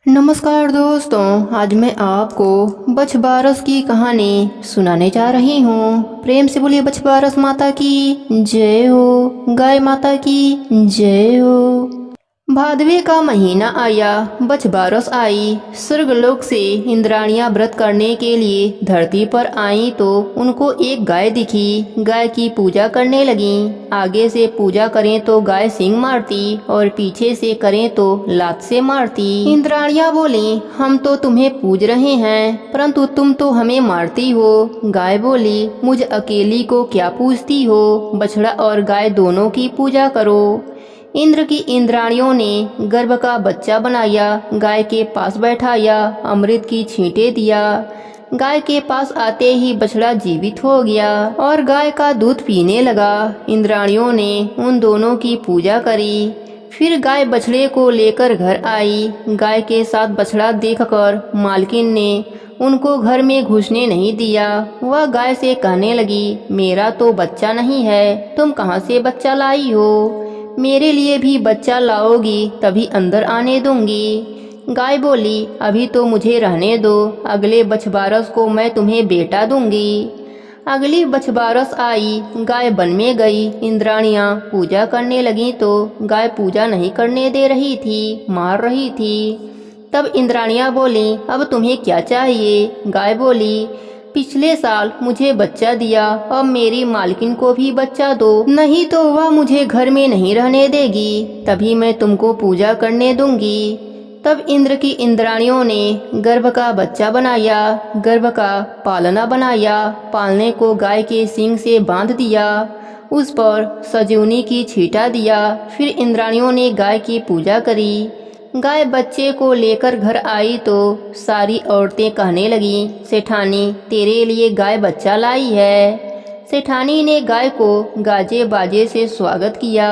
नमस्कार दोस्तों, आज मैं आपको बछबारस की कहानी सुनाने जा रही हूँ। प्रेम से बोलिए बछबारस माता की जय हो, गाय माता की जय हो। भादवे का महीना आया, बछबारस आई। स्वर्गलोक से इंद्राणियां व्रत करने के लिए धरती पर आईं तो उनको एक गाय दिखी। गाय की पूजा करने लगीं। आगे से पूजा करें तो गाय सींग मारती और पीछे से करें तो लात से मारती। इंद्राणियां बोली, हम तो तुम्हें पूज रहे हैं, परंतु तुम तो हमें मारती हो। गाय बोली, मुझ अकेली को क्या पूजती हो? बछड़ा और गाय दोनों की पूजा करो। इंद्र की इंद्राणियों ने गर्भ का बच्चा बनाया, गाय के पास बैठाया, अमृत की छींटे दिया। गाय के पास आते ही बछड़ा जीवित हो गया और गाय का दूध पीने लगा। इंद्राणियों ने उन दोनों की पूजा करी। फिर गाय बछड़े को लेकर घर आई। गाय के साथ बछड़ा देखकर मालकिन ने उनको घर में घुसने नहीं दिया। वह गाय से कहने लगी, मेरा तो बच्चा नहीं है, तुम कहाँ से बच्चा लाई हो? मेरे लिए भी बच्चा लाओगी तभी अंदर आने दूंगी। गाय बोली, अभी तो मुझे रहने दो, अगले बछबारस को मैं तुम्हें बेटा दूंगी। अगली बछबारस आई, गाय वन में गई। इंद्राणियां पूजा करने लगी तो गाय पूजा नहीं करने दे रही थी, मार रही थी। तब इंद्राणियां बोली, अब तुम्हें क्या चाहिए? गाय बोली, पिछले साल मुझे बच्चा दिया, अब मेरी मालकिन को भी बच्चा दो, नहीं तो वह मुझे घर में नहीं रहने देगी, तभी मैं तुमको पूजा करने दूंगी। तब इंद्र की इंद्राणियों ने गर्भ का बच्चा बनाया, गर्भ का पालना बनाया, पालने को गाय के सींग से बांध दिया, उस पर सजूनी की छींटा दिया। फिर इंद्राणियों ने गाय की पूजा करी। गाय बच्चे को लेकर घर आई तो सारी औरतें कहने लगीं, सेठानी तेरे लिए गाय बच्चा लाई है। सेठानी ने गाय को गाजे बाजे से स्वागत किया।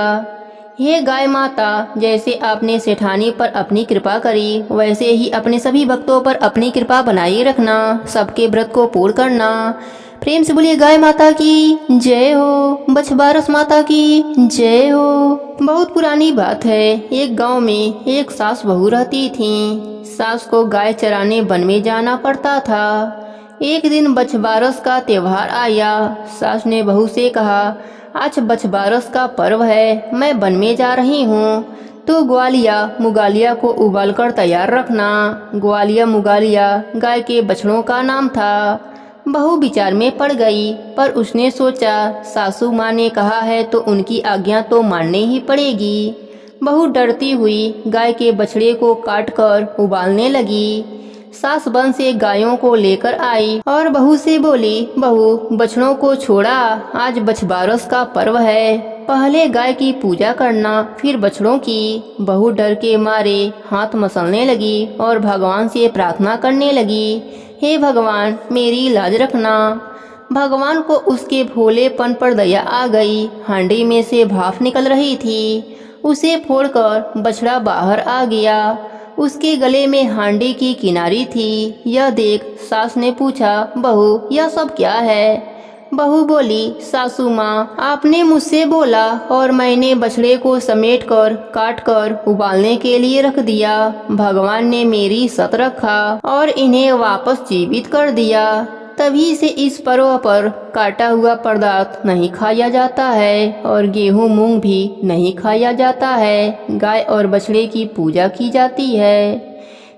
हे गाय माता, जैसे आपने सेठानी पर अपनी कृपा करी, वैसे ही अपने सभी भक्तों पर अपनी कृपा बनाए रखना, सबके व्रत को पूर्ण करना। प्रेम से बोलिए गाय माता की जय हो, बछबारस माता की जय हो। बहुत पुरानी बात है। एक गांव में एक सास बहू रहती थीं। सास को गाय चराने वन में जाना पड़ता था। एक दिन बछबारस का त्योहार आया। सास ने बहू से कहा, आज बछबारस का पर्व है, मैं वन में जा रही हूँ, तो ग्वालिया मुगालिया को उबाल कर तैयार रखना। ग्वालिया मुगालिया गाय के बछड़ों का नाम था। बहू विचार में पड़ गई, पर उसने सोचा सासू माँ ने कहा है तो उनकी आज्ञा तो माननी ही पड़ेगी। बहू डरती हुई गाय के बछड़े को काट कर उबालने लगी। सास वन से गायों को लेकर आई और बहू से बोली, बहू बछड़ों को छोड़ा, आज बछबारस का पर्व है, पहले गाय की पूजा करना फिर बछड़ों की। बहू डर के मारे हाथ मसलने लगी और भगवान से प्रार्थना करने लगी, हे भगवान मेरी लाज रखना। भगवान को उसके भोलेपन पर दया आ गई। हांडी में से भाप निकल रही थी, उसे फोड़कर बछड़ा बाहर आ गया। उसके गले में हांडी की किनारी थी। यह देख सास ने पूछा, बहू यह सब क्या है? बहू बोली, सासू माँ आपने मुझसे बोला और मैंने बछड़े को समेट कर काट कर उबालने के लिए रख दिया। भगवान ने मेरी सत रखा और इन्हें वापस जीवित कर दिया। तभी से इस पर्व पर काटा हुआ पदार्थ नहीं खाया जाता है और गेहूं मूंग भी नहीं खाया जाता है। गाय और बछड़े की पूजा की जाती है।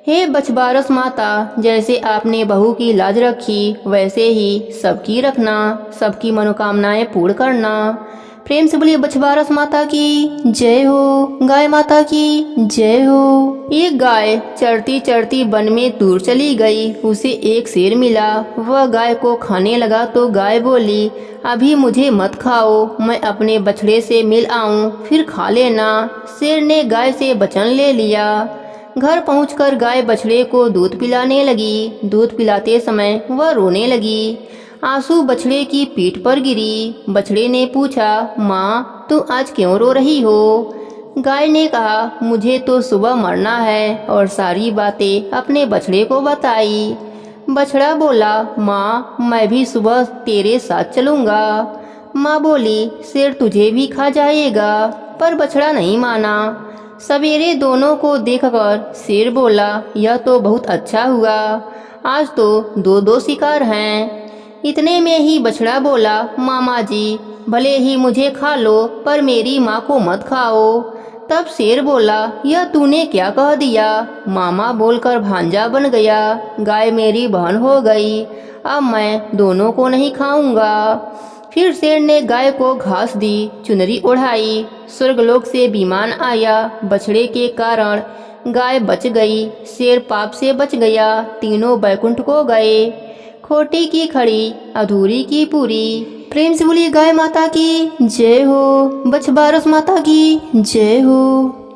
हे बछबारस माता, जैसे आपने बहू की लाज रखी वैसे ही सबकी रखना, सबकी मनोकामनाएं पूर्ण करना। प्रेम से बोलिए बछबारस माता की जय हो, गाय माता की जय हो। एक गाय चरती चरती वन में दूर चली गई। उसे एक शेर मिला। वह गाय को खाने लगा तो गाय बोली, अभी मुझे मत खाओ, मैं अपने बछड़े से मिल आऊं, फिर खा लेना। शेर ने गाय से वचन ले लिया। घर पहुंचकर गाय बछड़े को दूध पिलाने लगी। दूध पिलाते समय वह रोने लगी। आंसू बछड़े की पीठ पर गिरी। बछड़े ने पूछा, माँ तू आज क्यों रो रही हो? गाय ने कहा, मुझे तो सुबह मरना है, और सारी बातें अपने बछड़े को बताई। बछड़ा बोला, माँ मैं भी सुबह तेरे साथ चलूँगा। माँ बोली, शेर तुझे भी खा जाएगा, पर बछड़ा नहीं माना। सवेरे दोनों को देखकर शेर बोला, यह तो बहुत अच्छा हुआ, आज तो दो दो शिकार हैं। इतने में ही बछड़ा बोला, मामा जी भले ही मुझे खा लो पर मेरी माँ को मत खाओ। तब शेर बोला, यह तूने क्या कह दिया? मामा बोलकर भांजा बन गया, गाय मेरी बहन हो गई, अब मैं दोनों को नहीं खाऊंगा। फिर शेर ने गाय को घास दी, चुनरी ओढ़ाई, स्वर्गलोक से विमान आया। बछड़े के कारण गाय बच गई, शेर पाप से बच गया, तीनों बैकुंठ को गए। खोटी की खड़ी, अधूरी की पूरी। प्रेम से बोलिए गाय माता की जय हो, बछबारस माता की जय हो।